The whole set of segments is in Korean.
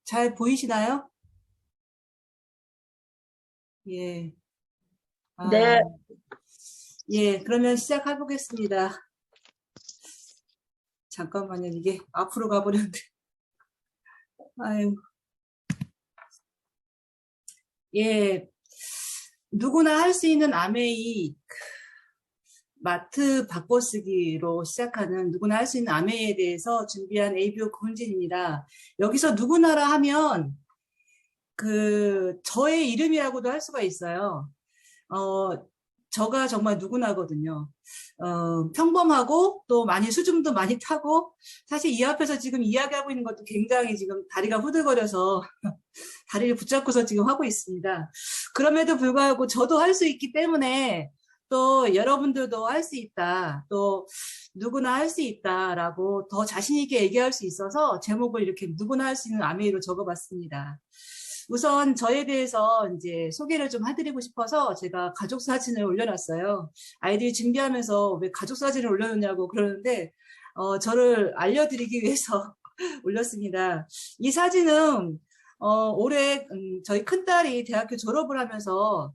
잘 보이시나요? 예. 아, 네, 예. 그러면 시작해 보겠습니다. 잠깐만요. 이게 앞으로 가버렸는데. 아유, 예. 누구나 할 수 있는 아메이 마트 바꿔쓰기로 시작하는 누구나 할 수 있는 아메이에 대해서 준비한 ABO 고은진입니다. 여기서 누구나라 하면 저의 이름이라고도 할 수가 있어요. 어, 저가 정말 누구나거든요. 평범하고 또 많이 수줍음도 많이 타고 사실 이 앞에서 지금 이야기하고 있는 것도 굉장히 지금 다리가 후들거려서 다리를 붙잡고서 지금 하고 있습니다. 그럼에도 불구하고 저도 할 수 있기 때문에 또 여러분들도 할 수 있다. 또 누구나 할 수 있다라고 더 자신 있게 얘기할 수 있어서 제목을 이렇게 누구나 할 수 있는 아메이로 적어봤습니다. 우선 저에 대해서 이제 소개를 좀 해드리고 싶어서 제가 가족 사진을 올려놨어요. 아이들이 준비하면서 왜 가족 사진을 올려놓냐고 그러는데 저를 알려드리기 위해서 올렸습니다. 이 사진은 올해 저희 큰딸이 대학교 졸업을 하면서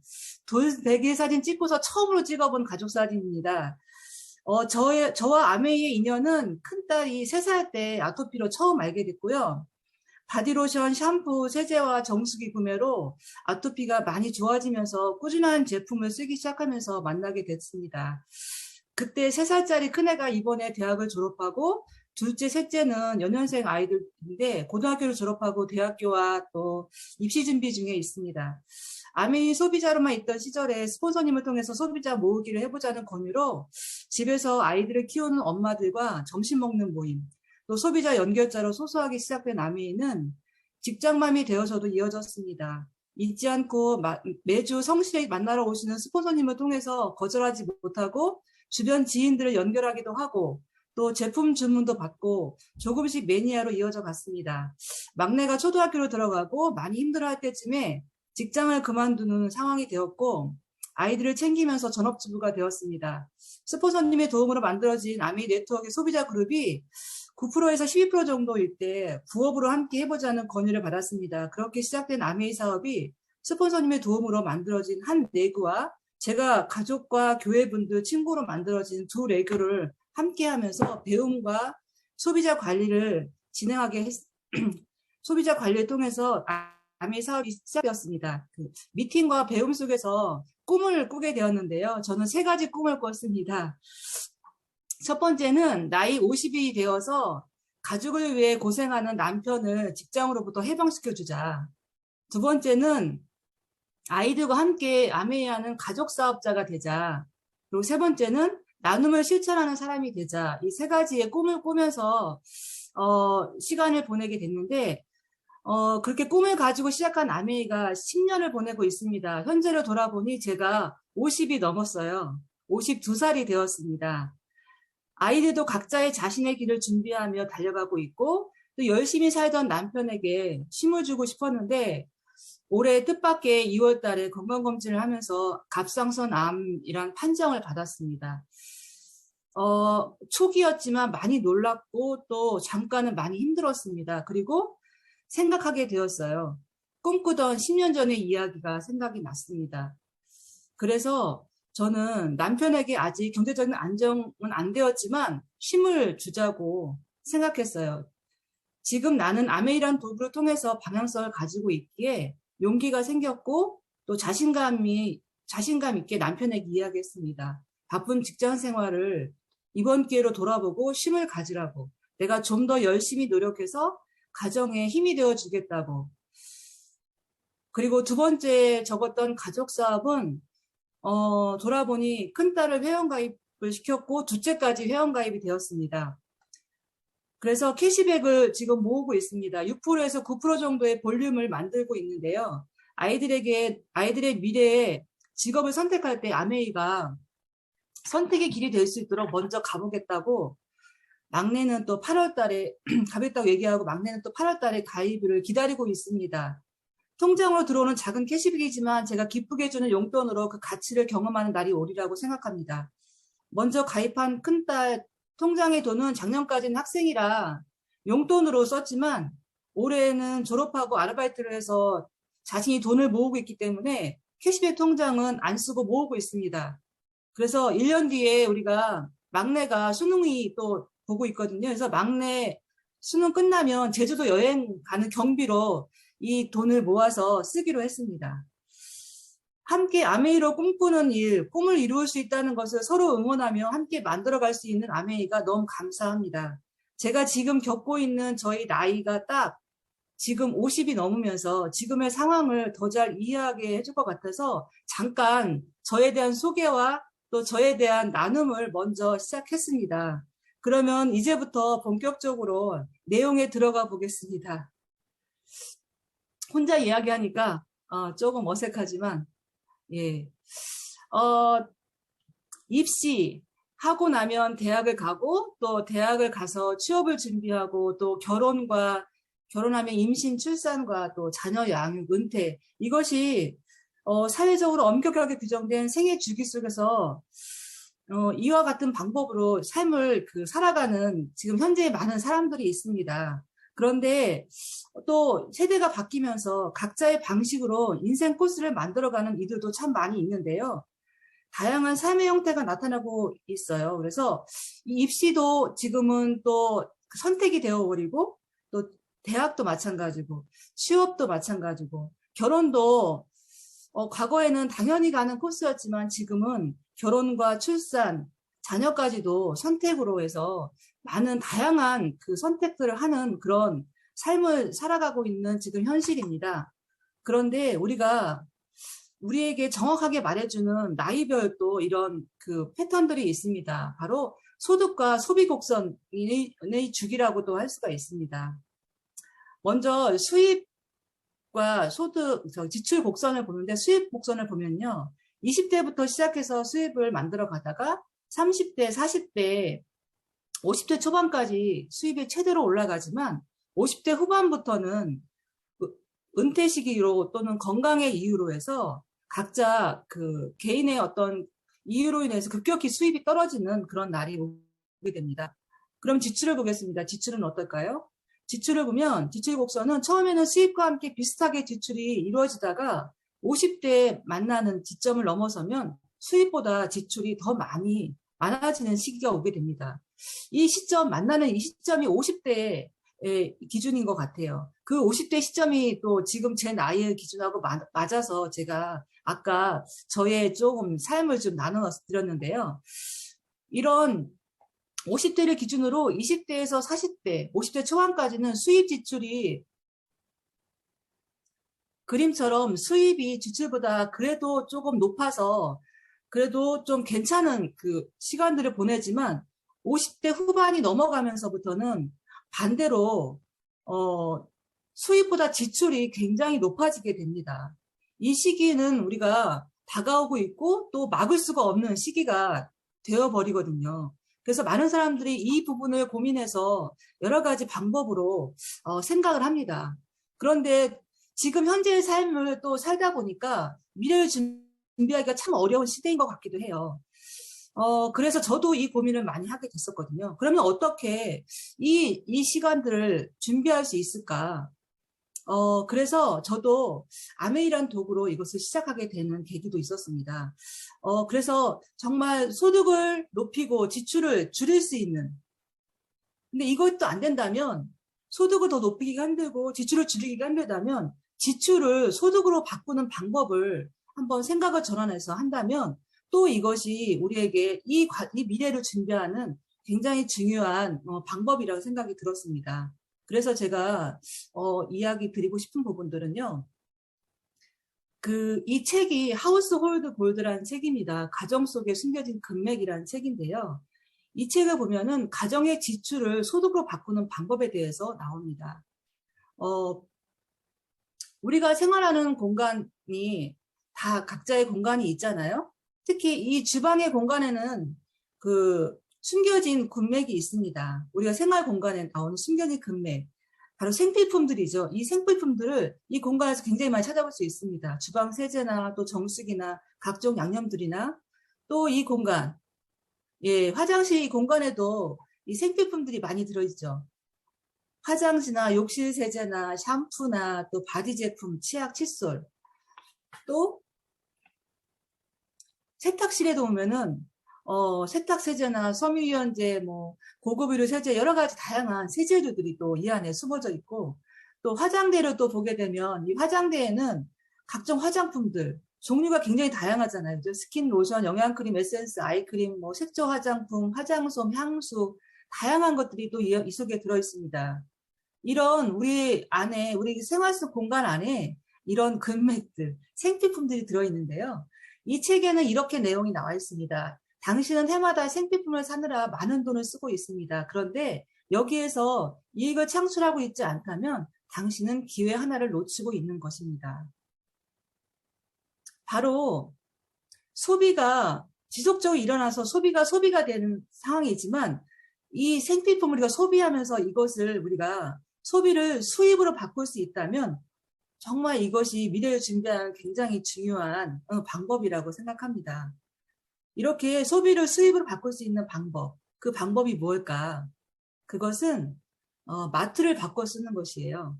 돌베개 사진 찍고서 처음으로 찍어본 가족 사진입니다. 저와 아메이의 인연은 큰딸이 3살 때 아토피로 처음 알게 됐고요. 바디로션, 샴푸, 세제와 정수기 구매로 아토피가 많이 좋아지면서 꾸준한 제품을 쓰기 시작하면서 만나게 됐습니다. 그때 3살짜리 큰애가 이번에 대학을 졸업하고 둘째, 셋째는 연년생 아이들인데 고등학교를 졸업하고 대학교와 또 입시 준비 중에 있습니다. 아메이 소비자로만 있던 시절에 스폰서님을 통해서 소비자 모으기를 해보자는 권유로 집에서 아이들을 키우는 엄마들과 점심 먹는 모임, 또 소비자 연결자로 소소하게 시작된 아메이는 직장맘이 되어서도 이어졌습니다. 잊지 않고 매주 성실히 만나러 오시는 스폰서님을 통해서 거절하지 못하고 주변 지인들을 연결하기도 하고 또 제품 주문도 받고 조금씩 매니아로 이어져 갔습니다. 막내가 초등학교로 들어가고 많이 힘들어할 때쯤에 직장을 그만두는 상황이 되었고 아이들을 챙기면서 전업주부가 되었습니다. 스폰서님의 도움으로 만들어진 아메이 네트워크의 소비자 그룹이 9%에서 12% 정도일 때 부업으로 함께 해보자는 권유를 받았습니다. 그렇게 시작된 아메이 사업이 스폰서님의 도움으로 만들어진 한 레그와 제가 가족과 교회분들, 친구로 만들어진 2레그를 함께 하면서 배움과 소비자 관리를 진행하게 소비자 관리를 통해서 아메이 사업이 시작되었습니다. 미팅과 배움 속에서 꿈을 꾸게 되었는데요. 저는 3가지 꿈을 꿨습니다. 첫 번째는 나이 50이 되어서 가족을 위해 고생하는 남편을 직장으로부터 해방시켜주자. 두 번째는 아이들과 함께 아메이하는 가족 사업자가 되자. 그리고 세 번째는 나눔을 실천하는 사람이 되자. 이 3가지의 꿈을 꾸면서 시간을 보내게 됐는데 그렇게 꿈을 가지고 시작한 아메이가 10년을 보내고 있습니다. 현재로 돌아보니 제가 50이 넘었어요. 52살이 되었습니다. 아이들도 각자의 자신의 길을 준비하며 달려가고 있고 또 열심히 살던 남편에게 힘을 주고 싶었는데 올해 뜻밖의 2월 달에 건강검진을 하면서 갑상선암이란 판정을 받았습니다. 초기였지만 많이 놀랐고 또 잠깐은 많이 힘들었습니다. 그리고 생각하게 되었어요. 꿈꾸던 10년 전의 이야기가 생각이 났습니다. 그래서 저는 남편에게 아직 경제적인 안정은 안 되었지만 힘을 주자고 생각했어요. 지금 나는 아메이란 도구를 통해서 방향성을 가지고 있기에 용기가 생겼고 또 자신감 있게 남편에게 이야기했습니다. 바쁜 직장 생활을 이번 기회로 돌아보고 힘을 가지라고. 내가 좀 더 열심히 노력해서 가정에 힘이 되어 주겠다고. 그리고 두 번째 적었던 가족 사업은 돌아보니 큰딸을 회원가입을 시켰고 둘째까지 회원가입이 되었습니다. 그래서 캐시백을 지금 모으고 있습니다. 6%에서 9% 정도의 볼륨을 만들고 있는데요. 아이들의 미래에 직업을 선택할 때 아메이가 선택의 길이 될 수 있도록 먼저 가보겠다고 막내는 또 8월 달에 가겠다고 얘기하고 막내는 또 8월 달에 가입을 기다리고 있습니다. 통장으로 들어오는 작은 캐시백이지만 제가 기쁘게 해주는 용돈으로 그 가치를 경험하는 날이 오리라고 생각합니다. 먼저 가입한 큰딸 통장의 돈은 작년까지는 학생이라 용돈으로 썼지만 올해는 졸업하고 아르바이트를 해서 자신이 돈을 모으고 있기 때문에 캐시백 통장은 안 쓰고 모으고 있습니다. 그래서 1년 뒤에 우리가 막내가 수능이 또 보고 있거든요. 그래서 막내 수능 끝나면 제주도 여행 가는 경비로 이 돈을 모아서 쓰기로 했습니다. 함께 아메이로 꿈꾸는 일, 꿈을 이룰 수 있다는 것을 서로 응원하며 함께 만들어갈 수 있는 아메이가 너무 감사합니다. 제가 지금 겪고 있는 저희 나이가 딱 지금 50이 넘으면서 지금의 상황을 더 잘 이해하게 해줄 것 같아서 잠깐 저에 대한 소개와 또 저에 대한 나눔을 먼저 시작했습니다. 그러면 이제부터 본격적으로 내용에 들어가 보겠습니다. 혼자 이야기하니까 조금 어색하지만 예. 입시하고 나면 대학을 가고 또 대학을 가서 취업을 준비하고 또 결혼하면 임신, 출산과 또 자녀 양육, 은퇴 이것이 사회적으로 엄격하게 규정된 생애 주기 속에서 이와 같은 방법으로 삶을 살아가는 지금 현재 많은 사람들이 있습니다. 그런데 또 세대가 바뀌면서 각자의 방식으로 인생 코스를 만들어가는 이들도 참 많이 있는데요. 다양한 삶의 형태가 나타나고 있어요. 그래서 이 입시도 지금은 또 선택이 되어버리고 또 대학도 마찬가지고 취업도 마찬가지고 결혼도 과거에는 당연히 가는 코스였지만 지금은 결혼과 출산, 자녀까지도 선택으로 해서 많은 다양한 선택들을 하는 그런 삶을 살아가고 있는 지금 현실입니다. 그런데 우리에게 정확하게 말해주는 나이별 또 이런 패턴들이 있습니다. 바로 소득과 소비 곡선의 주기라고도 할 수가 있습니다. 먼저 수입과 지출 곡선을 보는데 수입 곡선을 보면요. 20대부터 시작해서 수입을 만들어 가다가 30대, 40대, 50대 초반까지 수입이 최대로 올라가지만 50대 후반부터는 은퇴 시기로 또는 건강의 이유로 해서 각자 개인의 어떤 이유로 인해서 급격히 수입이 떨어지는 그런 날이 오게 됩니다. 그럼 지출을 보겠습니다. 지출은 어떨까요? 지출을 보면 지출 곡선은 처음에는 수입과 함께 비슷하게 지출이 이루어지다가 50대에 만나는 지점을 넘어서면 수입보다 지출이 더 많아지는 시기가 오게 됩니다. 만나는 이 시점이 50대의 기준인 것 같아요. 그 50대 시점이 또 지금 제 나이의 기준하고 맞아서 제가 아까 저의 조금 삶을 좀 나눠 드렸는데요. 이런 50대를 기준으로 20대에서 40대, 50대 초반까지는 수입 지출이 그림처럼 수입이 지출보다 그래도 조금 높아서 그래도 좀 괜찮은 시간들을 보내지만 50대 후반이 넘어가면서부터는 반대로 수입보다 지출이 굉장히 높아지게 됩니다. 이 시기는 우리가 다가오고 있고 또 막을 수가 없는 시기가 되어버리거든요. 그래서 많은 사람들이 이 부분을 고민해서 여러 가지 방법으로 생각을 합니다. 그런데 지금 현재의 삶을 또 살다 보니까 미래를 준비하기가 참 어려운 시대인 것 같기도 해요. 그래서 저도 이 고민을 많이 하게 됐었거든요. 그러면 어떻게 이 시간들을 준비할 수 있을까? 그래서 저도 아메이란 도구로 이것을 시작하게 되는 계기도 있었습니다. 그래서 정말 소득을 높이고 지출을 줄일 수 있는, 근데 이것도 안 된다면 소득을 더 높이기가 힘들고 지출을 줄이기가 힘들다면 지출을 소득으로 바꾸는 방법을 한번 생각을 전환해서 한다면 또 이것이 우리에게 이 미래를 준비하는 굉장히 중요한 방법이라고 생각이 들었습니다. 그래서 제가 이야기 드리고 싶은 부분들은요. 이 책이 하우스홀드 골드라는 책입니다. 가정 속에 숨겨진 금맥이라는 책인데요. 이 책을 보면은 가정의 지출을 소득으로 바꾸는 방법에 대해서 나옵니다. 우리가 생활하는 공간이 다 각자의 공간이 있잖아요. 특히 이 주방의 공간에는 숨겨진 금맥이 있습니다. 우리가 생활 공간에 나오는 숨겨진 금맥. 바로 생필품들이죠. 이 생필품들을 이 공간에서 굉장히 많이 찾아볼 수 있습니다. 주방 세제나 또 정수기나 각종 양념들이나 또 이 공간, 화장실 이 공간에도 이 생필품들이 많이 들어있죠. 화장지나 욕실 세제나 샴푸나 또 바디 제품, 치약, 칫솔, 또 세탁실에도 오면은 세탁 세제나 섬유유연제, 뭐 고급 의류 세제 여러 가지 다양한 세제류들이 또 이 안에 숨어져 있고, 또 화장대를 또 보게 되면 이 화장대에는 각종 화장품들 종류가 굉장히 다양하잖아요. 그죠? 스킨 로션, 영양크림, 에센스, 아이크림, 뭐 색조 화장품, 화장솜, 향수 다양한 것들이 또 이 속에 들어 있습니다. 이런 우리 안에 우리 생활 속 공간 안에 이런 금맥들, 생필품들이 들어 있는데요. 이 책에는 이렇게 내용이 나와 있습니다. 당신은 해마다 생필품을 사느라 많은 돈을 쓰고 있습니다. 그런데 여기에서 이익을 창출하고 있지 않다면 당신은 기회 하나를 놓치고 있는 것입니다. 바로 소비가 지속적으로 일어나서 소비가 되는 상황이지만 이 생필품을 우리가 소비하면서 이것을 우리가 소비를 수입으로 바꿀 수 있다면 정말 이것이 미래를 준비하는 굉장히 중요한 방법이라고 생각합니다. 이렇게 소비를 수입으로 바꿀 수 있는 방법, 그 방법이 뭘까? 그것은 마트를 바꿔 쓰는 것이에요.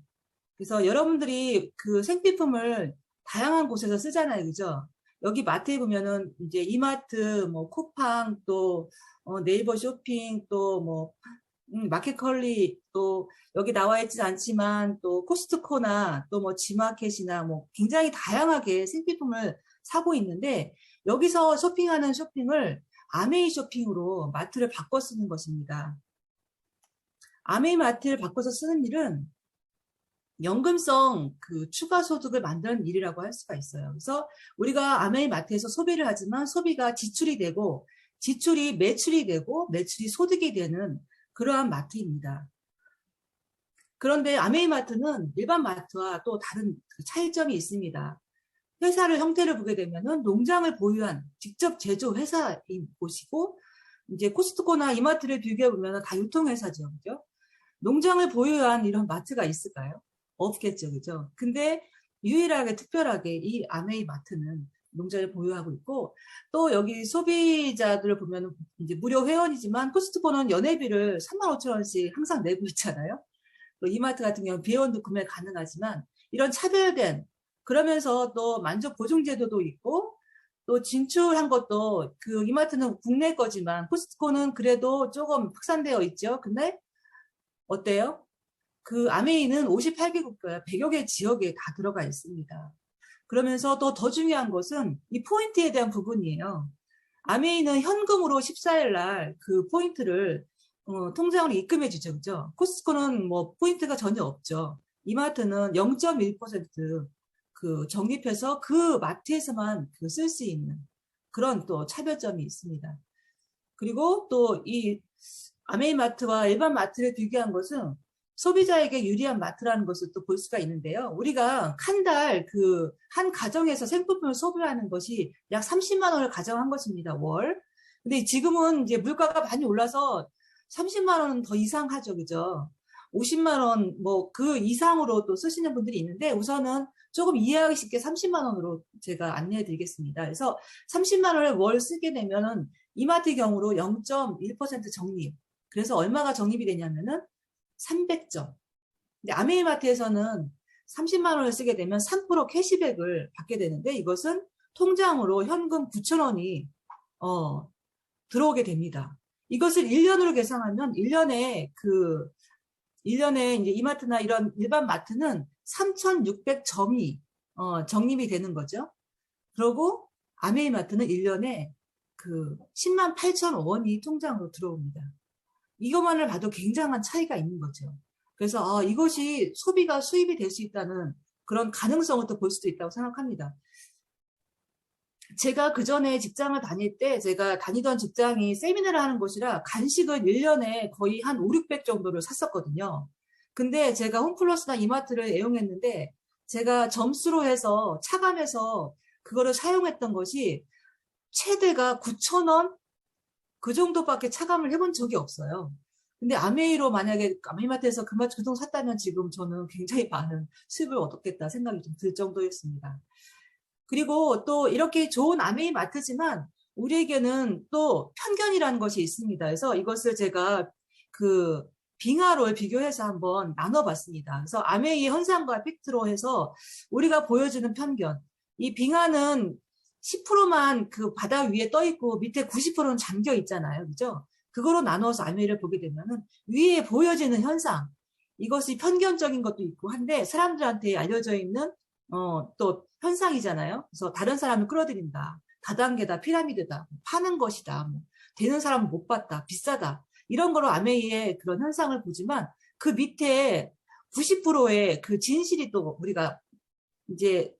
그래서 여러분들이 그 생필품을 다양한 곳에서 쓰잖아요, 그죠? 여기 마트에 보면은 이제 이마트, 뭐 쿠팡, 또 네이버 쇼핑, 또 뭐 마켓컬리, 또 여기 나와 있지 않지만 또 코스트코나 또 뭐 지마켓이나 뭐 굉장히 다양하게 생필품을 사고 있는데 여기서 쇼핑하는 쇼핑을 아메이 쇼핑으로 마트를 바꿔 쓰는 것입니다. 아메이 마트를 바꿔서 쓰는 일은 연금성 그 추가 소득을 만드는 일이라고 할 수가 있어요. 그래서 우리가 아메이 마트에서 소비를 하지만 소비가 지출이 되고 지출이 매출이 되고 매출이 소득이 되는 그러한 마트입니다. 그런데 아메이 마트는 일반 마트와 또 다른 차이점이 있습니다. 회사를 형태를 보게 되면은 농장을 보유한 직접 제조 회사인 곳이고 이제 코스트코나 이마트를 비교해 보면은 다 유통회사죠, 그죠? 농장을 보유한 이런 마트가 있을까요? 없겠죠, 그죠? 근데 유일하게 특별하게 이 아메이 마트는 농장을 보유하고 있고 또 여기 소비자들을 보면 이제 무료 회원이지만 코스트코는 연회비를 35,000원씩 항상 내고 있잖아요. 또 이마트 같은 경우는 비회원도 구매 가능하지만 이런 차별된 그러면서 또 만족 보증 제도도 있고 또 진출한 것도 그 이마트는 국내 거지만 코스트코는 그래도 조금 확산되어 있죠. 근데 어때요? 그 아메이는 58개국가 100여 개 지역에 다 들어가 있습니다. 그러면서 또 더 중요한 것은 이 포인트에 대한 부분이에요. 아메이는 현금으로 14일 날 그 포인트를 통장으로 입금해 주죠. 그죠? 코스트코는 뭐 포인트가 전혀 없죠. 이마트는 0.1% 그 적립해서 그 마트에서만 그 쓸 수 있는 그런 또 차별점이 있습니다. 그리고 또 이 아메이 마트와 일반 마트를 비교한 것은 소비자에게 유리한 마트라는 것을 또 볼 수가 있는데요. 우리가 한 달 그 한 가정에서 생필품을 소비하는 것이 약 30만 원을 가정한 것입니다. 월. 근데 지금은 이제 물가가 많이 올라서 30만 원은 더 이상하죠. 그죠? 50만 원 뭐 그 이상으로 또 쓰시는 분들이 있는데 우선은 조금 이해하기 쉽게 30만 원으로 제가 안내해 드리겠습니다. 그래서 30만 원을 월 쓰게 되면은 이마트 경우로 0.1% 적립. 그래서 얼마가 적립이 되냐면은 300점. 근데 아메이마트에서는 30만 원을 쓰게 되면 3% 캐시백을 받게 되는데 이것은 통장으로 현금 9,000원이 들어오게 됩니다. 이것을 1년으로 계산하면 1년에 이제 이마트나 이런 일반 마트는 3,600점이 적립이 되는 거죠. 그리고 아메이마트는 1년에 그 10만 8천 원이 통장으로 들어옵니다. 이것만을 봐도 굉장한 차이가 있는 거죠. 그래서 이것이 소비가 수입이 될 수 있다는 그런 가능성을 또 볼 수도 있다고 생각합니다. 제가 그 전에 직장을 다닐 때 제가 다니던 직장이 세미나를 하는 곳이라 간식을 1년에 거의 한 5, 600 정도를 샀었거든요. 근데 제가 홈플러스나 이마트를 애용했는데 제가 점수로 해서 차감해서 그거를 사용했던 것이 최대가 9,000원? 그 정도밖에 차감을 해본 적이 없어요. 근데 아메이로 만약에 아메이마트에서 그 주동 샀다면 지금 저는 굉장히 많은 수입을 얻었겠다 생각이 좀 들 정도였습니다. 그리고 또 이렇게 좋은 아메이 마트지만 우리에게는 또 편견이라는 것이 있습니다. 그래서 이것을 제가 그 빙하를 비교해서 한번 나눠봤습니다. 그래서 아메이의 현상과 팩트로 해서 우리가 보여주는 편견. 이 빙하는 10%만 그 바다 위에 떠 있고 밑에 90%는 잠겨 있잖아요. 그죠? 그거로 나눠서 아메이를 보게 되면은 위에 보여지는 현상. 이것이 편견적인 것도 있고 한데 사람들한테 알려져 있는 또 현상이잖아요. 그래서 다른 사람을 끌어들인다. 다단계다, 피라미드다, 파는 것이다, 뭐, 되는 사람은 못 봤다, 비싸다. 이런 거로 아메이의 그런 현상을 보지만 그 밑에 90%의 그 진실이 또 우리가 이제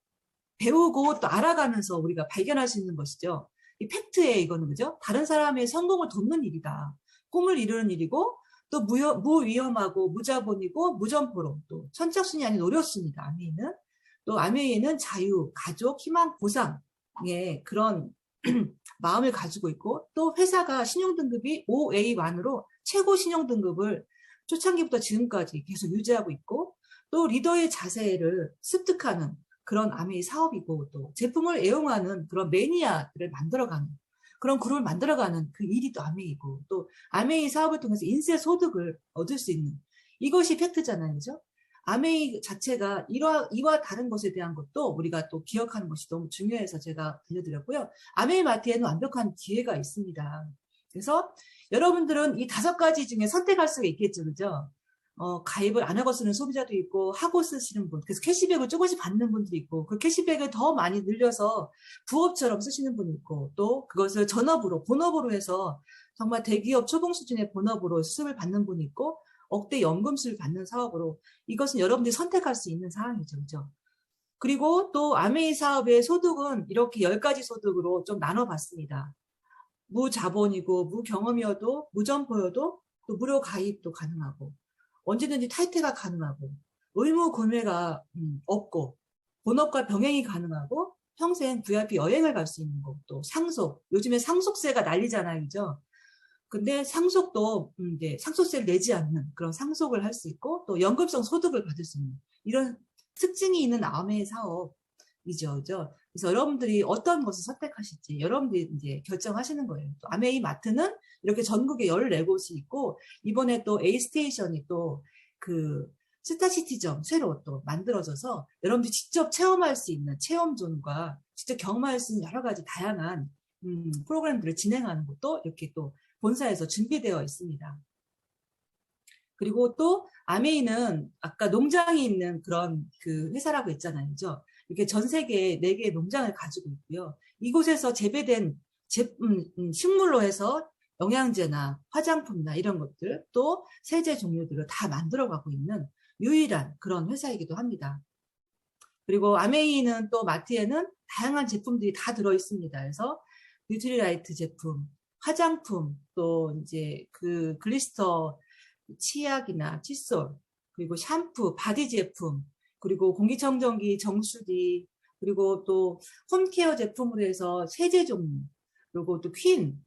배우고 또 알아가면서 우리가 발견할 수 있는 것이죠. 이 팩트에 이거는 그죠? 다른 사람의 성공을 돕는 일이다. 꿈을 이루는 일이고 또 무위험하고 무자본이고 무점포로 또 선착순이 아닌 노렸습니다. 아메이는 또 아메이는 자유, 가족, 희망, 보상의 그런 마음을 가지고 있고 또 회사가 신용등급이 OA1으로 최고 신용등급을 초창기부터 지금까지 계속 유지하고 있고 또 리더의 자세를 습득하는 그런 아메이 사업이고 또 제품을 애용하는 그런 매니아들을 만들어가는 그런 그룹을 만들어가는 그 일이 또 아메이고 또 아메이 사업을 통해서 인세 소득을 얻을 수 있는 이것이 팩트잖아요. 그죠? 아메이 자체가 이와 다른 것에 대한 것도 우리가 또 기억하는 것이 너무 중요해서 제가 알려드렸고요. 아메이 마트에는 완벽한 기회가 있습니다. 그래서 여러분들은 이 5가지 중에 선택할 수가 있겠죠. 그죠? 가입을 안 하고 쓰는 소비자도 있고 하고 쓰시는 분, 그래서 캐시백을 조금씩 받는 분들이 있고 그 캐시백을 더 많이 늘려서 부업처럼 쓰시는 분이 있고 또 그것을 전업으로 본업으로 해서 정말 대기업 초봉 수준의 본업으로 수습을 받는 분이 있고 억대 연금수를 받는 사업으로 이것은 여러분들이 선택할 수 있는 사항이죠. 그죠? 그리고 또 아메이 사업의 소득은 이렇게 10가지 소득으로 좀 나눠봤습니다. 무자본이고 무경험이어도 무점포여도 또 무료 가입도 가능하고 언제든지 탈퇴가 가능하고 의무 구매가 없고 본업과 병행이 가능하고 평생 VIP 여행을 갈 수 있는 거 또 상속 요즘에 상속세가 난리잖아요. 그죠? 근데 상속도 이제 상속세를 내지 않는 그런 상속을 할 수 있고 또 연금성 소득을 받을 수 있는 이런 특징이 있는 아메이 사업이죠. 그죠? 그래서 여러분들이 어떤 것을 선택하실지 여러분들이 이제 결정하시는 거예요. 또 아메이 마트는 이렇게 전국에 14곳이 있고 이번에 또 A스테이션이 또 그 스타시티점 새로 또 만들어져서 여러분들이 직접 체험할 수 있는 체험존과 직접 경험할 수 있는 여러 가지 다양한 프로그램들을 진행하는 것도 이렇게 또 본사에서 준비되어 있습니다. 그리고 또 아메이는 아까 농장이 있는 그런 그 회사라고 했잖아요. 그죠? 이렇게 전 세계에 4개의 농장을 가지고 있고요. 이곳에서 재배된 식물로 해서 영양제나 화장품이나 이런 것들 또 세제 종류들을 다 만들어가고 있는 유일한 그런 회사이기도 합니다. 그리고 아메이는 또 마트에는 다양한 제품들이 다 들어있습니다. 그래서 뉴트리라이트 제품, 화장품, 또 이제 그 글리스터 치약이나 칫솔, 그리고 샴푸, 바디 제품, 그리고 공기청정기, 정수기, 그리고 또 홈케어 제품으로 해서 세제 종류, 그리고 또 퀸,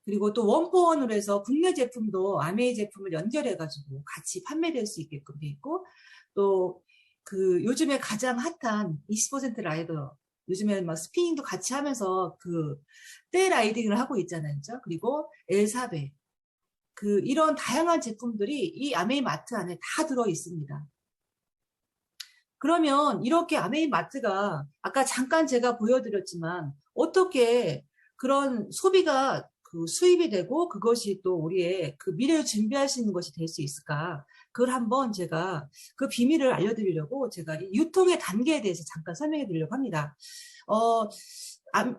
그리고 또 원포원으로 해서 국내 제품도 아메이 제품을 연결해가지고 같이 판매될 수 있게끔 돼 있고, 또 그 요즘에 가장 핫한 20% 라이더, 요즘에 막 스피닝도 같이 하면서 그 떼 라이딩을 하고 있잖아요. 그죠? 그리고 엘사베, 그 이런 다양한 제품들이 이 아메이 마트 안에 다 들어 있습니다. 그러면 이렇게 아메이 마트가 아까 잠깐 제가 보여드렸지만 어떻게 그런 소비가 그 수입이 되고 그것이 또 우리의 그 미래를 준비할 수 있는 것이 될 수 있을까? 그걸 한번 제가 그 비밀을 알려드리려고 제가 이 유통의 단계에 대해서 잠깐 설명해 드리려고 합니다.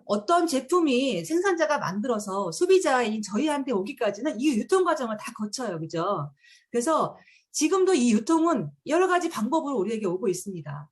어떤 제품이 생산자가 만들어서 소비자인 저희한테 오기까지는 이 유통 과정을 다 거쳐요. 그죠? 그래서 지금도 이 유통은 여러 가지 방법으로 우리에게 오고 있습니다.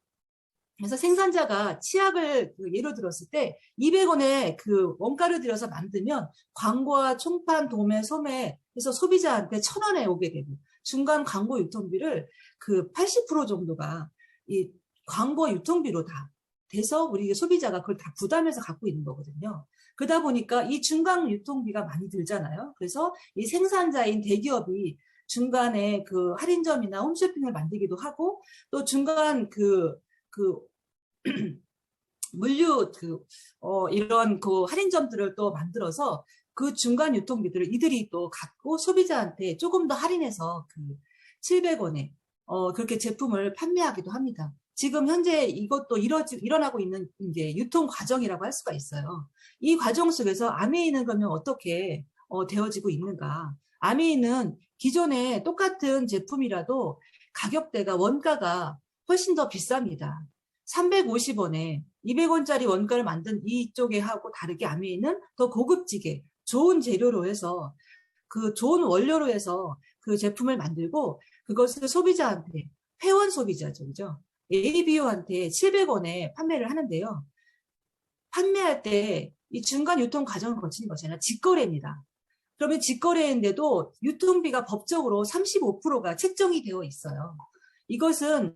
그래서 생산자가 치약을 예로 들었을 때 200원에 그 원가를 들여서 만들면 광고와 총판, 도매, 소매 해서 소비자한테 1,000원에 오게 되고 중간 광고 유통비를 그 80% 정도가 이 광고 유통비로 다 돼서 우리 소비자가 그걸 다 부담해서 갖고 있는 거거든요. 그러다 보니까 이 중간 유통비가 많이 들잖아요. 그래서 이 생산자인 대기업이 중간에 그 할인점이나 홈쇼핑을 만들기도 하고 또 중간 그 물류 이런 그 할인점들을 또 만들어서 그 중간 유통비들을 이들이 또 갖고 소비자한테 조금 더 할인해서 그 700원에 그렇게 제품을 판매하기도 합니다. 지금 현재 이것도 일어나고 있는 이제 유통 과정이라고 할 수가 있어요. 이 과정 속에서 아메이는 그러면 어떻게 되어지고 있는가? 아메이는 기존에 똑같은 제품이라도 가격대가 원가가 훨씬 더 비쌉니다. 350원에 200원짜리 원가를 만든 이쪽에 하고 다르게 아메이는 더 고급지게 좋은 재료로 해서 그 좋은 원료로 해서 그 제품을 만들고 그것을 소비자한테 회원 소비자죠. 그죠? ABO한테 700원에 판매를 하는데요. 판매할 때 이 중간 유통 과정을 거치는 것이 아니라 직거래입니다. 그러면 직거래인데도 유통비가 법적으로 35%가 책정이 되어 있어요. 이것은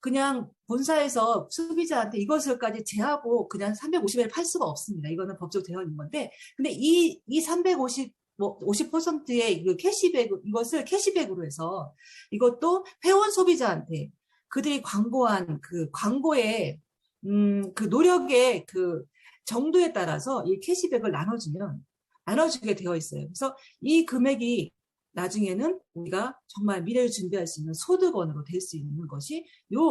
그냥 본사에서 소비자한테 이것을까지 제하고 그냥 350원에 팔 수가 없습니다. 이거는 법적으로 되어 있는 건데, 근데 이 350, 50%의 그 캐시백, 이것을 캐시백으로 해서 이것도 회원 소비자한테 그들이 광고한 그 광고의, 그 노력의 그 정도에 따라서 이 캐시백을 나눠주게 되어 있어요. 그래서 이 금액이 나중에는 우리가 정말 미래를 준비할 수 있는 소득원으로 될 수 있는 것이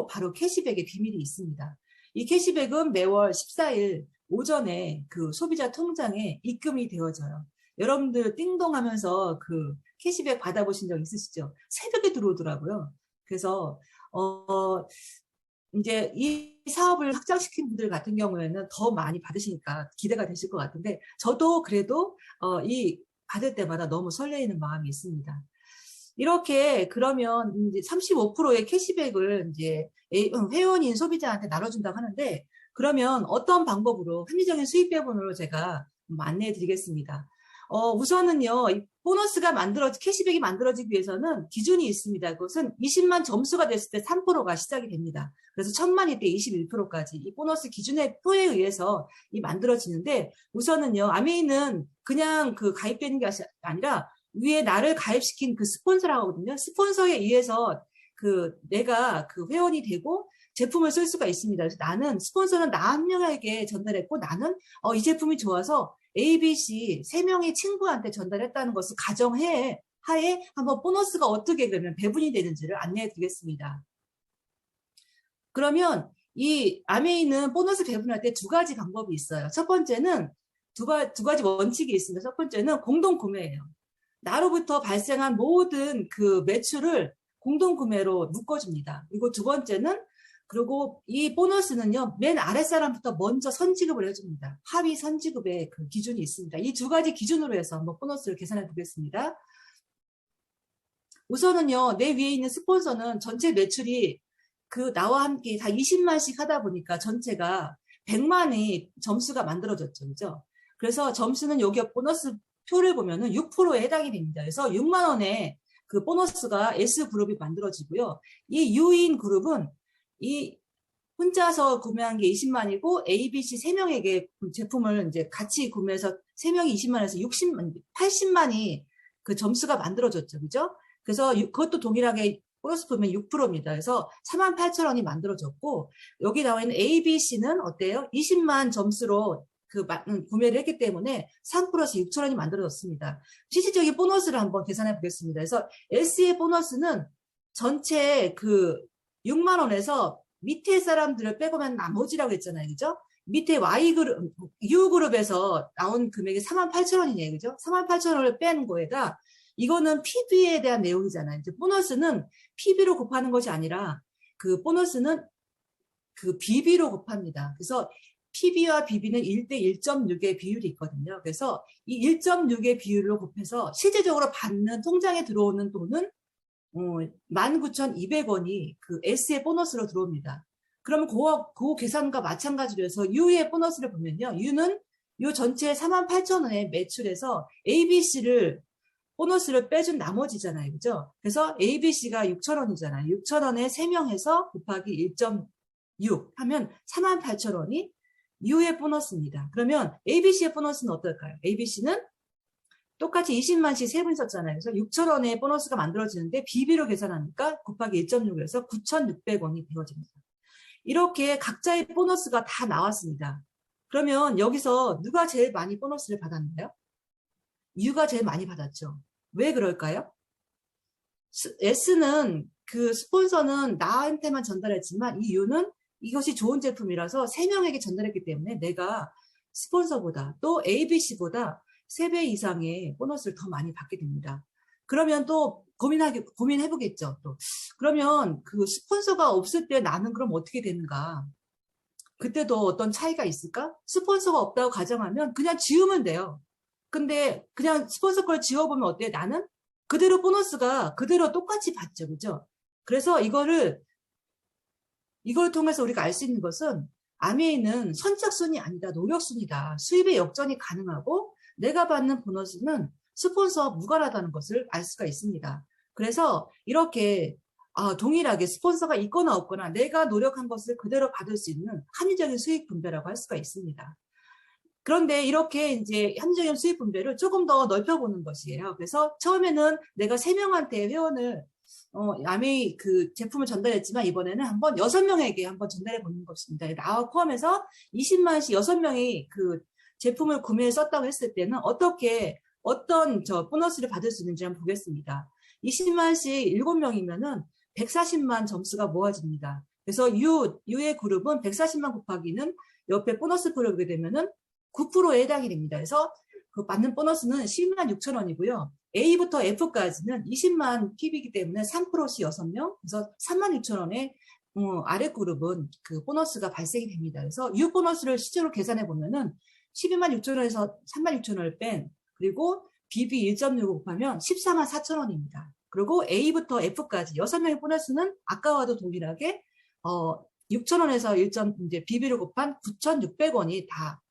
바로 캐시백의 비밀이 있습니다. 이 캐시백은 매월 14일 오전에 그 소비자 통장에 입금이 되어져요. 여러분들 띵동 하면서 그 캐시백 받아보신 적 있으시죠? 새벽에 들어오더라고요. 그래서, 이제 이 사업을 확장시킨 분들 같은 경우에는 더 많이 받으시니까 기대가 되실 것 같은데, 저도 그래도, 이 받을 때마다 너무 설레이는 마음이 있습니다. 이렇게 그러면 이제 35%의 캐시백을 이제 회원인 소비자한테 나눠준다고 하는데, 그러면 어떤 방법으로 합리적인 수익 배분으로 제가 안내해 드리겠습니다. 우선은요, 이 보너스가 캐시백이 만들어지기 위해서는 기준이 있습니다. 그것은 20만 점수가 됐을 때 3%가 시작이 됩니다. 그래서 1000만일 때 21%까지 이 보너스 기준의 표에 의해서 만들어지는데, 우선은요, 아메이는 그냥 그 가입되는 게 아니라 위에 나를 가입시킨 그 스폰서라고 하거든요. 스폰서에 의해서 내가 그 회원이 되고 제품을 쓸 수가 있습니다. 그래서 스폰서는 나 한 명에게 전달했고, 나는 이 제품이 좋아서 ABC 3명의 친구한테 전달했다는 것을 가정하에 한번 보너스가 어떻게 그러면 배분이 되는지를 안내해 드리겠습니다. 그러면 이 아메이는 보너스 배분할 때 2가지 방법이 있어요. 첫 번째는 두 가지 원칙이 있습니다. 첫 번째는 공동 구매예요. 나로부터 발생한 모든 그 매출을 공동 구매로 묶어줍니다. 그리고 두 번째는 그리고 이 보너스는요, 맨 아랫사람부터 먼저 선지급을 해줍니다. 하위 선지급의 그 기준이 있습니다. 이 2가지 기준으로 해서 한번 보너스를 계산해 보겠습니다. 우선은요, 내 위에 있는 스폰서는 전체 매출이 나와 함께 다 20만씩 하다 보니까 전체가 100만의 점수가 만들어졌죠. 그죠? 그래서 점수는 여기 보너스 표를 보면은 6%에 해당이 됩니다. 그래서 6만원의 그 보너스가 S그룹이 만들어지고요. 이 U인 그룹은 이 혼자서 구매한 게 20만이고 ABC 3명에게 제품을 이제 같이 구매해서 3명이 20만에서 80만이 그 점수가 만들어졌죠. 그죠? 그래서 그것도 동일하게 보너스 보면 6%입니다. 그래서 48,000원이 만들어졌고, 여기 나와 있는 ABC는 어때요? 20만 점수로 구매를 했기 때문에 3 플러스 6,000원이 만들어졌습니다. 실질적인 보너스를 한번 계산해 보겠습니다. 그래서 S의 보너스는 전체 6만원에서 밑에 사람들을 빼고면 나머지라고 했잖아요. 그죠? 밑에 U그룹에서 나온 금액이 48,000원이네요. 그죠? 48,000원을 뺀 거에다 이거는 PB에 대한 내용이잖아요. 이제 보너스는 PB로 곱하는 것이 아니라 그 보너스는 그 BB로 곱합니다. 그래서 PB와 BB는 1대 1.6의 비율이 있거든요. 그래서 이 1.6의 비율로 곱해서 실제적으로 통장에 들어오는 돈은 19,200원이 그 S의 보너스로 들어옵니다. 그러면 그 계산과 마찬가지로 해서 U의 보너스를 보면요. U는 이 전체 48,000원의 매출에서 ABC를 보너스를 빼준 나머지잖아요. 그죠? 그래서 ABC가 6,000원이잖아요. 6,000원에 3명 해서 곱하기 1.6 하면 48,000원이 U의 보너스입니다. 그러면 ABC의 보너스는 어떨까요? ABC는 똑같이 20만씩 3분 썼잖아요. 그래서 6,000원의 보너스가 만들어지는데 BB로 계산하니까 곱하기 1.6을 해서 9,600원이 되어집니다. 이렇게 각자의 보너스가 다 나왔습니다. 그러면 여기서 누가 제일 많이 보너스를 받았나요? U가 제일 많이 받았죠. 왜 그럴까요? S는 그 스폰서는 나한테만 전달했지만 이 U는 이것이 좋은 제품이라서 3명에게 전달했기 때문에 내가 스폰서보다 또 ABC보다 3배 이상의 보너스를 더 많이 받게 됩니다. 그러면 또 고민해보겠죠. 또 그러면 그 스폰서가 없을 때 나는 그럼 어떻게 되는가? 그때도 어떤 차이가 있을까? 스폰서가 없다고 가정하면 그냥 지우면 돼요. 근데 그냥 스폰서 걸 지워보면 어때? 나는 그대로 보너스가 그대로 똑같이 받죠. 그죠? 그래서 이걸 통해서 우리가 알 수 있는 것은 아메이는 선착순이 아니다. 노력순이다. 수입의 역전이 가능하고 내가 받는 보너스는 스폰서와 무관하다는 것을 알 수가 있습니다. 그래서 이렇게 동일하게 스폰서가 있거나 없거나 내가 노력한 것을 그대로 받을 수 있는 합리적인 수익 분배라고 할 수가 있습니다. 그런데 이렇게 이제 합리적인 수익 분배를 조금 더 넓혀보는 것이에요. 그래서 처음에는 내가 3명한테 회원을 아메이 그 제품을 전달했지만 이번에는 한번 6명에게 한번 전달해 보는 것입니다. 나와 포함해서 20만씩 6명이 그 제품을 구매했었다고 했을 때는 어떤 보너스를 받을 수 있는지 한번 보겠습니다. 20만씩 7명이면은 140만 점수가 모아집니다. 그래서 U의 그룹은 140만 곱하기는 옆에 보너스 프로그램이 되면은 9%에 해당이 됩니다. 그래서 그 받는 보너스는 12만 6천 원이고요. A부터 F까지는 20만 PB이기 때문에 3%씩 6명, 그래서 3만 6천 원에 아래 그룹은 그 보너스가 발생이 됩니다. 그래서 U 보너스를 실제로 계산해 보면은 12만 6천 원에서 3만 6천 원을 뺀 그리고 BB 1.65 곱하면 14만 4천 원입니다. 그리고 A부터 F까지 6명의 보너스는 아까와도 동일하게 6천 원에서 이제 BB를 곱한 9,600원이 다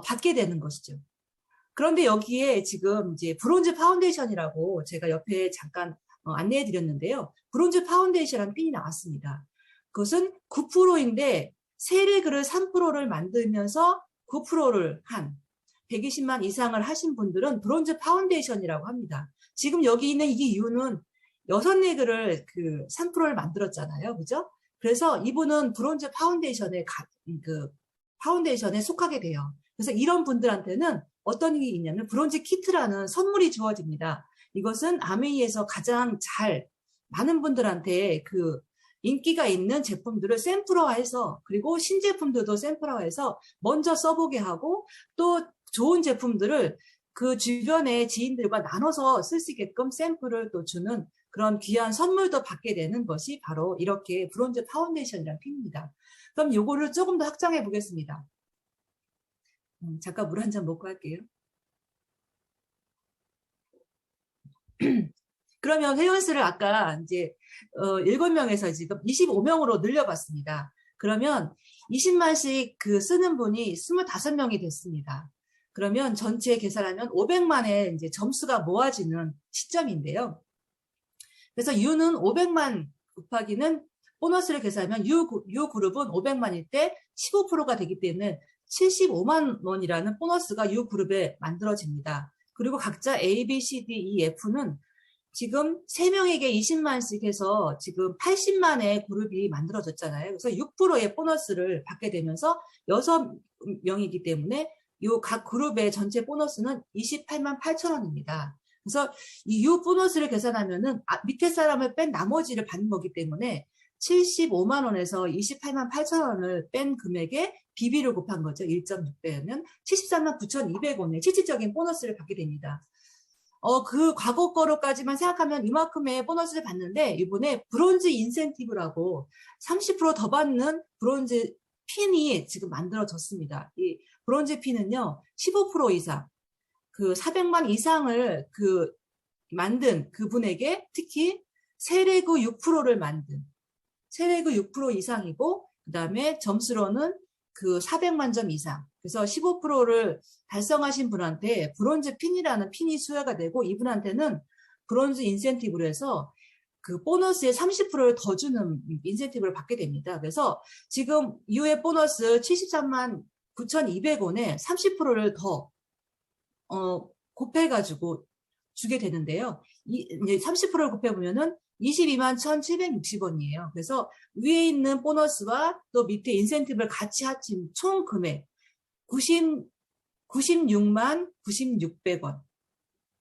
받게 되는 것이죠. 그런데 여기에 지금 이제 브론즈 파운데이션이라고 제가 옆에 잠깐 안내해 드렸는데요. 브론즈 파운데이션이라는 핀이 나왔습니다. 그것은 9%인데 세례그를 3%를 만들면서 9%를 한 120만 이상을 하신 분들은 브론즈 파운데이션이라고 합니다. 지금 여기 있는 이 이유는 6레그를 그 3%를 만들었잖아요. 그죠? 그래서 이분은 브론즈 파운데이션에 파운데이션에 속하게 돼요. 그래서 이런 분들한테는 어떤 게 있냐면 브론즈 키트라는 선물이 주어집니다. 이것은 아메이에서 가장 많은 분들한테 그 인기가 있는 제품들을 샘플화해서 그리고 신제품들도 샘플화해서 먼저 써보게 하고 또 좋은 제품들을 그 주변의 지인들과 나눠서 쓸 수 있게끔 샘플을 또 주는 그런 귀한 선물도 받게 되는 것이 바로 이렇게 브론즈 파운데이션이라는 핀입니다. 그럼 요거를 조금 더 확장해 보겠습니다. 잠깐 물 한 잔 먹고 할게요. 그러면 회원수를 아까 이제 7명에서 지금 25명으로 늘려봤습니다. 그러면 20만씩 그 쓰는 분이 25명이 됐습니다. 그러면 전체 계산하면 500만의 이제 점수가 모아지는 시점인데요. 그래서 U는 500만 곱하기는 보너스를 계산하면 U 그룹은 500만일 때 15%가 되기 때문에 75만 원이라는 보너스가 U 그룹에 만들어집니다. 그리고 각자 A, B, C, D, E, F는 지금 3명에게 20만씩 해서 지금 80만의 그룹이 만들어졌잖아요. 그래서 6%의 보너스를 받게 되면서 6명이기 때문에 이 각 그룹의 전체 보너스는 28만 8천 원입니다. 그래서 이 U 보너스를 계산하면은 밑에 사람을 뺀 나머지를 받는 거기 때문에 75만 원에서 28만 8천 원을 뺀 금액에 BB를 곱한 거죠. 1.6배면 73만 9,200원의 실질적인 보너스를 받게 됩니다. 그 과거 거로까지만 생각하면 이만큼의 보너스를 받는데 이번에 브론즈 인센티브라고 30% 더 받는 브론즈 핀이 지금 만들어졌습니다. 이 브론즈 핀은요, 15% 이상, 그 400만 이상을 만든 그분에게 특히 세레그 6%를 만든 세레그 6% 이상이고 그 다음에 점수로는 그 400만 점 이상. 그래서 15%를 달성하신 분한테 브론즈 핀이라는 핀이 수여가 되고 이분한테는 브론즈 인센티브로 해서 그 보너스의 30%를 더 주는 인센티브를 받게 됩니다. 그래서 지금 U의 보너스 73만 9,200원에 30%를 더 곱해가지고 주게 되는데요. 이제 30%를 곱해보면은 22만 1,760원이에요. 그래서 위에 있는 보너스와 또 밑에 인센티브를 같이 합친 총 금액 96만 9,600원.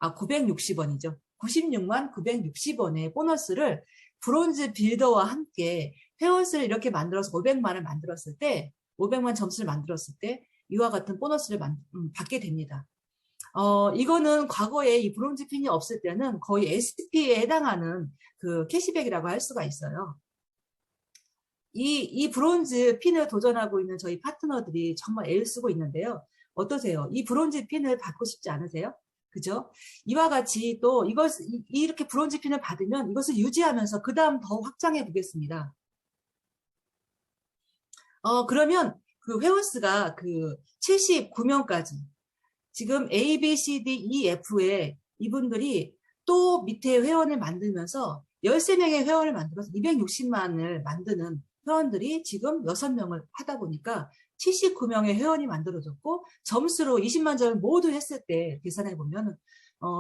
960원이죠. 96만 960원의 보너스를 브론즈 빌더와 함께 회원수를 이렇게 만들어서 500만을 만들었을 때, 500만 점수를 만들었을 때 이와 같은 보너스를 받게 됩니다. 이거는 과거에 이 브론즈 핀이 없을 때는 거의 SP에 해당하는 그 캐시백이라고 할 수가 있어요. 이 브론즈 핀을 도전하고 있는 저희 파트너들이 정말 애를 쓰고 있는데요. 어떠세요? 이 브론즈 핀을 받고 싶지 않으세요? 그죠? 이와 같이 또 이렇게 브론즈 핀을 받으면 이것을 유지하면서 그 다음 더 확장해 보겠습니다. 그러면 그 회원수가 그 79명까지 지금 A, B, C, D, E, F에 이분들이 또 밑에 회원을 만들면서 13명의 회원을 만들어서 260만을 만드는 회원들이 지금 6명을 하다 보니까 79명의 회원이 만들어졌고 점수로 20만 점을 모두 했을 때 계산해 보면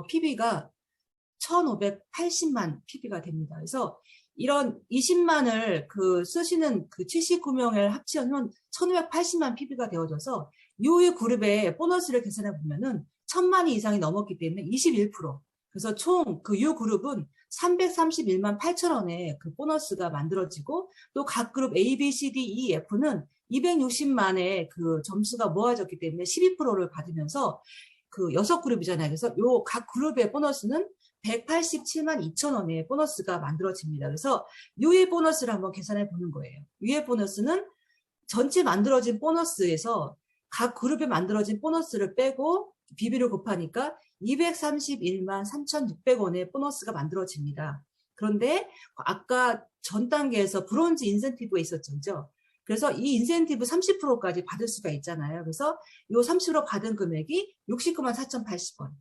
PB가 1580만 PB가 됩니다. 그래서 이런 20만을 쓰시는 그 79명을 합치면 1580만 PB가 되어져서 이 그룹의 보너스를 계산해 보면은 1000만이 이상이 넘었기 때문에 21%. 그래서 총 그 유 그룹은 331만 8천원의 그 보너스가 만들어지고 또 각 그룹 A, B, C, D, E, F는 260만의 그 점수가 모아졌기 때문에 12%를 받으면서 그 6그룹이잖아요. 그래서 요 각 그룹의 보너스는 187만 2천원의 보너스가 만들어집니다. 그래서 유의 보너스를 한번 계산해 보는 거예요. 유의 보너스는 전체 만들어진 보너스에서 각 그룹에 만들어진 보너스를 빼고 비비를 곱하니까 231만 3,600원의 보너스가 만들어집니다. 그런데 아까 전 단계에서 브론즈 인센티브가 있었죠. 그래서 이 인센티브 30%까지 받을 수가 있잖아요. 그래서 이 30% 받은 금액이 69만 4,080원.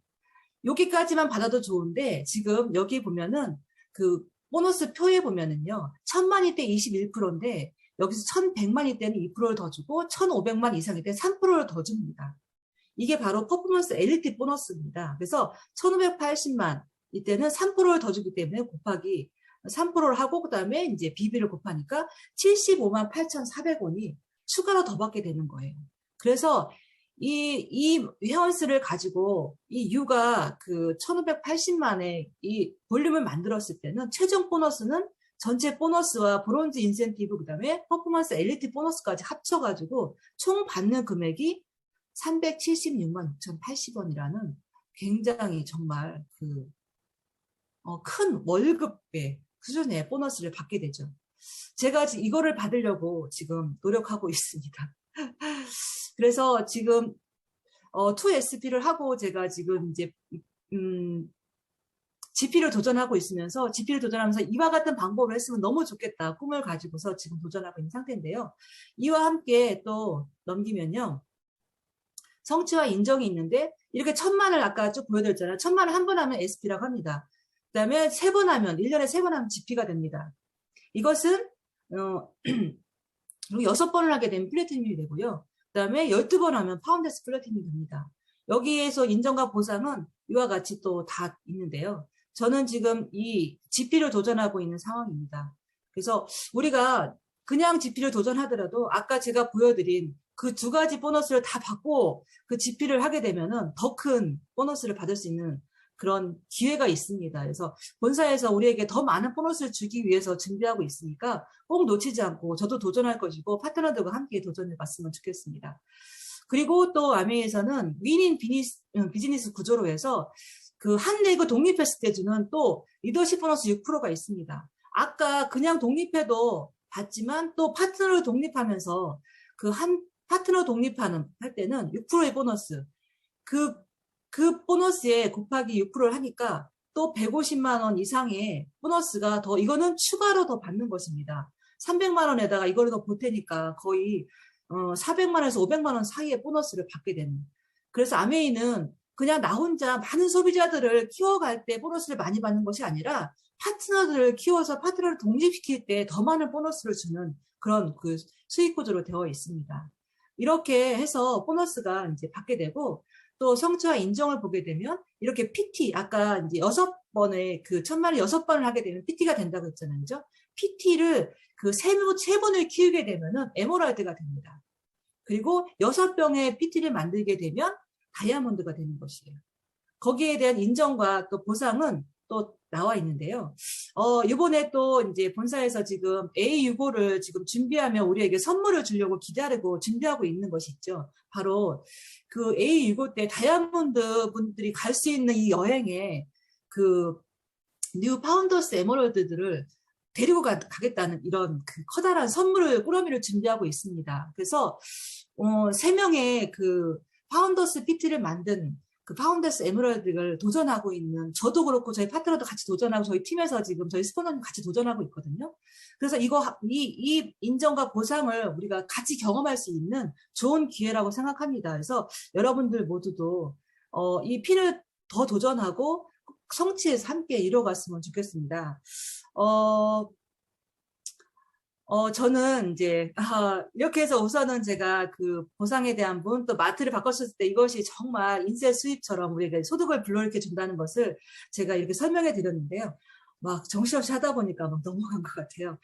여기까지만 받아도 좋은데 지금 여기 보면은 그 보너스 표에 보면은요. 1000만일 때 21%인데 여기서 1100만일 때는 2%를 더 주고 1500만 이상일 때 3%를 더 줍니다. 이게 바로 퍼포먼스 엘리트 보너스입니다. 그래서 1580만 이때는 3%를 더 주기 때문에 곱하기 3%를 하고 그다음에 이제 비비를 곱하니까 75만 8,400원이 추가로 더 받게 되는 거예요. 그래서 이 회원수를 가지고 이 유가 그 1580만의 이 볼륨을 만들었을 때는 최종 보너스는 전체 보너스와 브론즈 인센티브 그다음에 퍼포먼스 엘리트 보너스까지 합쳐가지고 총 받는 금액이 376만 6,080원이라는 굉장히 정말 큰 월급의 수준의 보너스를 받게 되죠. 제가 지금 이거를 받으려고 지금 노력하고 있습니다. 그래서 지금 2SP를 하고 제가 지금 이제 GP를 도전하고 있으면서 GP를 도전하면서 이와 같은 방법을 했으면 너무 좋겠다 꿈을 가지고서 지금 도전하고 있는 상태인데요. 이와 함께 또 넘기면요. 성취와 인정이 있는데 이렇게 1000만을 아까 쭉 보여드렸잖아요. 1000만을 한 번 하면 SP라고 합니다. 그 다음에 3번 하면 1년에 3번 하면 GP가 됩니다. 이것은 그리고 6번을 하게 되면 플래티늄이 되고요. 그 다음에 12번 하면 파운데스 플래티늄이 됩니다. 여기에서 인정과 보상은 이와 같이 또 다 있는데요. 저는 지금 이 GP를 도전하고 있는 상황입니다. 그래서 우리가 그냥 GP를 도전하더라도 아까 제가 보여드린 그 2가지 보너스를 다 받고 그 GP를 하게 되면은 더 큰 보너스를 받을 수 있는 그런 기회가 있습니다. 그래서 본사에서 우리에게 더 많은 보너스를 주기 위해서 준비하고 있으니까 꼭 놓치지 않고 저도 도전할 것이고 파트너들과 함께 도전해 봤으면 좋겠습니다. 그리고 또 아메이에서는 윈인 비즈니스 구조로 해서 그 한 리그 독립했을 때 주는 또 리더십 보너스 6%가 있습니다. 아까 그냥 독립해도 받지만 또 파트너를 독립하면서 그 한 파트너 독립하는 할 때는 6%의 보너스 그 보너스에 곱하기 6%를 하니까 또 150만 원 이상의 보너스가 더 이거는 추가로 더 받는 것입니다. 300만 원에다가 이걸 더 보태니까 거의 400만 원에서 500만 원 사이의 보너스를 받게 되는. 그래서 아메이는 그냥 나 혼자 많은 소비자들을 키워갈 때 보너스를 많이 받는 것이 아니라 파트너들을 키워서 파트너를 독립시킬 때 더 많은 보너스를 주는 그런 그 수익 구조로 되어 있습니다. 이렇게 해서 보너스가 이제 받게 되고 또 성취와 인정을 보게 되면 이렇게 PT 아까 이제 6번의 그 1000만을 6번을 하게 되면 PT가 된다고 했잖아요. 그죠? PT를 그 3번을 키우게 되면은 에메랄드가 됩니다. 그리고 6병의 PT를 만들게 되면 다이아몬드가 되는 것이에요. 거기에 대한 인정과 또 보상은 또 나와 있는데요. 이번에 또 이제 본사에서 지금 A65를 지금 준비하며 우리에게 선물을 주려고 기다리고 준비하고 있는 것이 있죠. 바로 그 A65 때 다이아몬드 분들이 갈 수 있는 이 여행에 그 뉴 파운더스 에머럴드들을 데리고 가겠다는 이런 그 커다란 선물을 꾸러미를 준비하고 있습니다. 그래서 3명의 그 파운더스 PT를 만든 그 파운더스 에메랄드를 도전하고 있는, 저도 그렇고 저희 파트너도 같이 도전하고 저희 팀에서 지금 저희 스포너님 같이 도전하고 있거든요. 그래서 이 인정과 보상을 우리가 같이 경험할 수 있는 좋은 기회라고 생각합니다. 그래서 여러분들 모두도 이 피를 더 도전하고 성취해서 함께 이뤄갔으면 좋겠습니다. 저는 이제, 이렇게 해서 우선은 제가 그 보상에 대한 분, 또 마트를 바꿨을 때 이것이 정말 인쇄 수입처럼 우리에게 소득을 불러일으켜 준다는 것을 제가 이렇게 설명해 드렸는데요. 막 정신없이 하다 보니까 막 넘어간 것 같아요.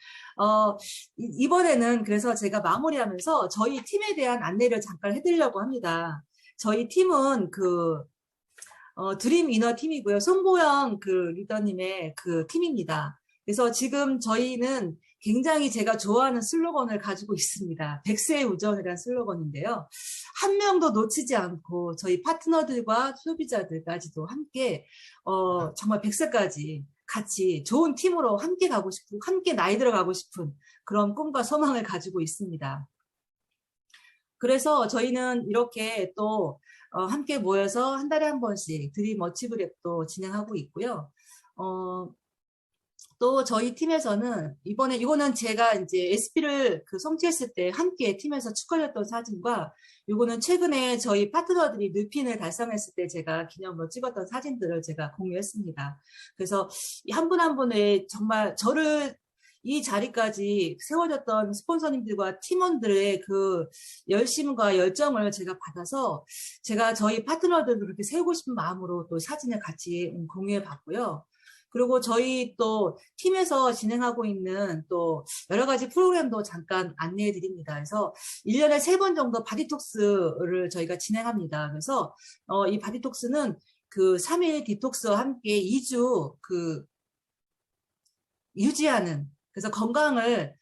이번에는 그래서 제가 마무리하면서 저희 팀에 대한 안내를 잠깐 해드리려고 합니다. 저희 팀은 드림 이너 팀이고요. 송보영 그 리더님의 그 팀입니다. 그래서 지금 저희는 굉장히 제가 좋아하는 슬로건을 가지고 있습니다. 백세의 우정이라는 슬로건인데요. 한 명도 놓치지 않고 저희 파트너들과 소비자들까지도 함께 정말 100세까지 같이 좋은 팀으로 함께 가고 싶고 함께 나이 들어가고 싶은 그런 꿈과 소망을 가지고 있습니다. 그래서 저희는 이렇게 또 함께 모여서 한 달에 한 번씩 드림 어치브랩도 진행하고 있고요. 또 저희 팀에서는 이거는 제가 이제 SP를 성취했을 때 함께 팀에서 축하드렸던 사진과 이거는 최근에 저희 파트너들이 뉴핀을 달성했을 때 제가 기념으로 찍었던 사진들을 제가 공유했습니다. 그래서 한 분 한 분의 정말 저를 이 자리까지 세워졌던 스폰서님들과 팀원들의 그 열심과 열정을 제가 받아서 제가 저희 파트너들도 그렇게 세우고 싶은 마음으로 또 사진을 같이 공유해 봤고요. 그리고 저희 또 팀에서 진행하고 있는 또 여러 가지 프로그램도 잠깐 안내해 드립니다. 그래서 1년에 3번 정도 바디톡스를 저희가 진행합니다. 그래서 이 바디톡스는 그 3일 디톡스와 함께 2주 유지하는, 그래서 건강을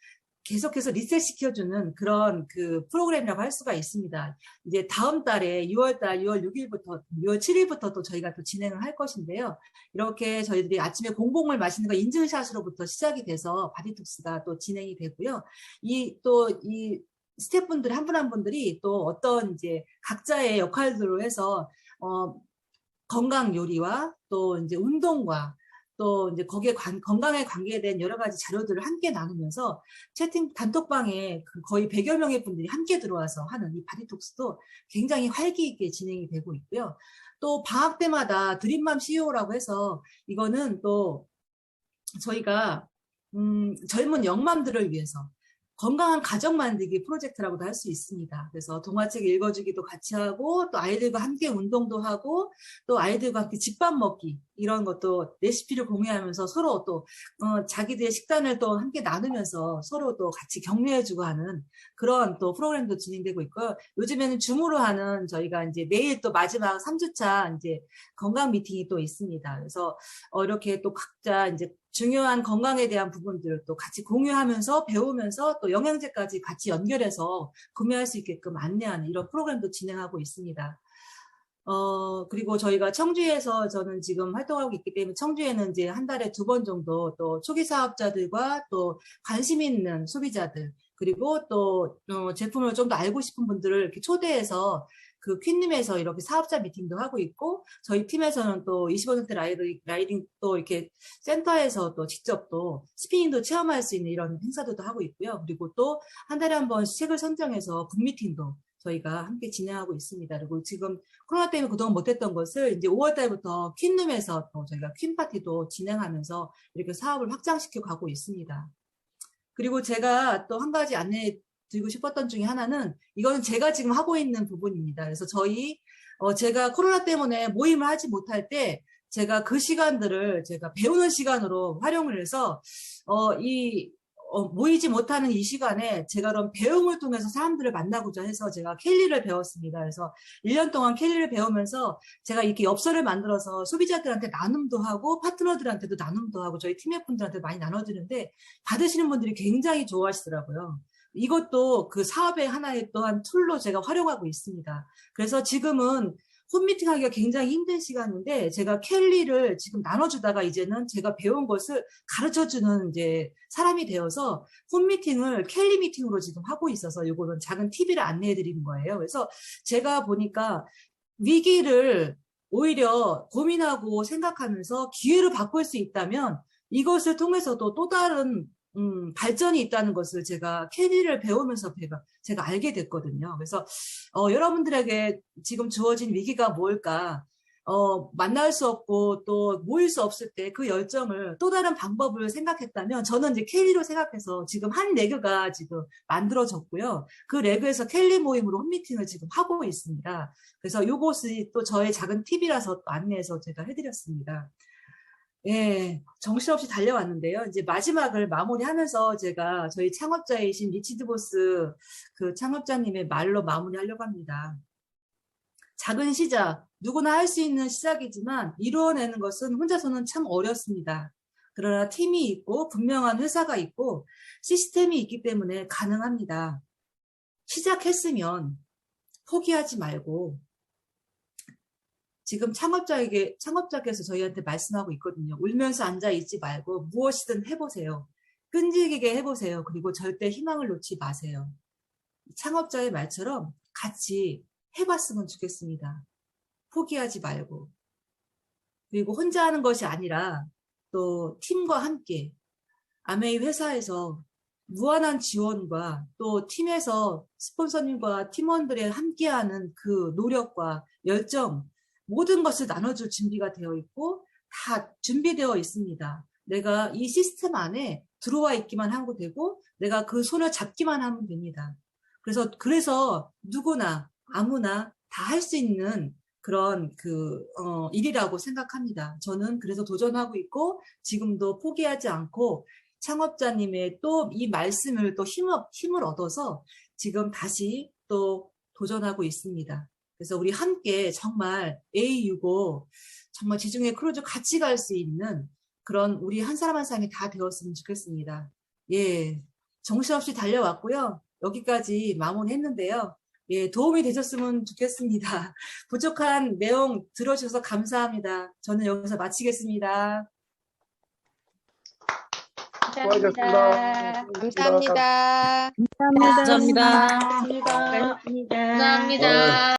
계속해서 리셋시켜주는 그런 그 프로그램이라고 할 수가 있습니다. 이제 다음 달에 6월 6일부터, 6월 7일부터 또 저희가 또 진행을 할 것인데요. 이렇게 저희들이 아침에 공복물 마시는 거 인증샷으로부터 시작이 돼서 바디톡스가 또 진행이 되고요. 이 스태프분들 한 분 한 분들이 또 어떤 이제 각자의 역할들로 해서, 건강 요리와 또 이제 운동과 또 이제 거기에 건강에 관계된 여러 가지 자료들을 함께 나누면서 채팅 단톡방에 거의 100여 명의 분들이 함께 들어와서 하는 이 바디톡스도 굉장히 활기 있게 진행이 되고 있고요. 또 방학 때마다 드림맘 CEO라고 해서 이거는 또 저희가 젊은 영맘들을 위해서 건강한 가정 만들기 프로젝트라고도 할 수 있습니다. 그래서 동화책 읽어주기도 같이 하고 또 아이들과 함께 운동도 하고 또 아이들과 함께 집밥 먹기 이런 것도 레시피를 공유하면서 서로 또 자기들의 식단을 또 함께 나누면서 서로 또 같이 격려해주고 하는 그런 또 프로그램도 진행되고 있고요. 요즘에는 줌으로 하는 저희가 이제 내일 또 마지막 3주차 이제 건강 미팅이 또 있습니다. 그래서 이렇게 또 각자 이제 중요한 건강에 대한 부분들을 또 같이 공유하면서 배우면서 또 영양제까지 같이 연결해서 구매할 수 있게끔 안내하는 이런 프로그램도 진행하고 있습니다. 그리고 저희가 청주에서 저는 지금 활동하고 있기 때문에 청주에는 이제 한 달에 2번 정도 또 초기 사업자들과 또 관심 있는 소비자들 그리고 또 제품을 좀 더 알고 싶은 분들을 이렇게 초대해서 그 퀸님에서 이렇게 사업자 미팅도 하고 있고 저희 팀에서는 또 25년대 라이딩 또 이렇게 센터에서 또 직접 또 스피닝도 체험할 수 있는 이런 행사들도 하고 있고요. 그리고 또 한 달에 한 번 책을 선정해서 북미팅도 저희가 함께 진행하고 있습니다. 그리고 지금 코로나 때문에 그동안 못했던 것을 이제 5월 달부터 퀸룸에서 또 저희가 퀸 파티도 진행하면서 이렇게 사업을 확장시켜 가고 있습니다. 그리고 제가 또 한 가지 안내 드리고 싶었던 중에 하나는 이거는 제가 지금 하고 있는 부분입니다. 그래서 제가 코로나 때문에 모임을 하지 못할 때 제가 그 시간들을 제가 배우는 시간으로 활용을 해서 모이지 못하는 이 시간에 제가 그런 배움을 통해서 사람들을 만나고자 해서 제가 캘리를 배웠습니다. 그래서 1년 동안 캘리를 배우면서 제가 이렇게 엽서를 만들어서 소비자들한테 나눔도 하고 파트너들한테도 나눔도 하고 저희 팀의 분들한테 많이 나눠드리는데 받으시는 분들이 굉장히 좋아하시더라고요. 이것도 그 사업의 하나의 또한 툴로 제가 활용하고 있습니다. 그래서 지금은 홈미팅 하기가 굉장히 힘든 시간인데 제가 캘리를 지금 나눠주다가 이제는 제가 배운 것을 가르쳐주는 이제 사람이 되어서 홈미팅을 캘리 미팅으로 지금 하고 있어서 이거는 작은 팁을 안내해 드리는 거예요. 그래서 제가 보니까 위기를 오히려 고민하고 생각하면서 기회를 바꿀 수 있다면 이것을 통해서도 또 다른 발전이 있다는 것을 제가 캘리를 배우면서 제가 알게 됐거든요. 그래서 여러분들에게 지금 주어진 위기가 뭘까? 만날 수 없고 또 모일 수 없을 때 그 열정을 또 다른 방법을 생각했다면 저는 이제 캘리로 생각해서 지금 한 레그가 지금 만들어졌고요. 그 레그에서 캘리 모임으로 홈미팅을 지금 하고 있습니다. 그래서 이것이 또 저의 작은 팁이라서 또 안내해서 제가 해드렸습니다. 예, 정신없이 달려왔는데요. 이제 마지막을 마무리하면서 제가 저희 창업자이신 리치드보스 그 창업자님의 말로 마무리하려고 합니다. 작은 시작, 누구나 할 수 있는 시작이지만 이루어내는 것은 혼자서는 참 어렵습니다. 그러나 팀이 있고 분명한 회사가 있고 시스템이 있기 때문에 가능합니다. 시작했으면 포기하지 말고 지금 창업자께서 저희한테 말씀하고 있거든요. 울면서 앉아있지 말고 무엇이든 해보세요. 끈질기게 해보세요. 그리고 절대 희망을 놓지 마세요. 창업자의 말처럼 같이 해봤으면 좋겠습니다. 포기하지 말고. 그리고 혼자 하는 것이 아니라 또 팀과 함께 아메이 회사에서 무한한 지원과 또 팀에서 스폰서님과 팀원들의 함께하는 그 노력과 열정 모든 것을 나눠줄 준비가 되어 있고 다 준비되어 있습니다. 내가 이 시스템 안에 들어와 있기만 하고 되고 내가 그 손을 잡기만 하면 됩니다. 그래서 누구나 아무나 다 할 수 있는 그런 일이라고 생각합니다. 저는 그래서 도전하고 있고 지금도 포기하지 않고 창업자님의 또 이 말씀을 또 힘을 얻어서 지금 다시 또 도전하고 있습니다. 그래서 우리 함께 정말 A65 정말 지중해 크루즈 같이 갈 수 있는 그런 우리 한 사람 한 사람이 다 되었으면 좋겠습니다. 예, 정신없이 달려왔고요. 여기까지 마무리했는데요. 예, 도움이 되셨으면 좋겠습니다. 부족한 내용 들어주셔서 감사합니다. 저는 여기서 마치겠습니다. 감사합니다. 감사합니다. 감사합니다. 감사합니다. 감사합니다. 감사합니다.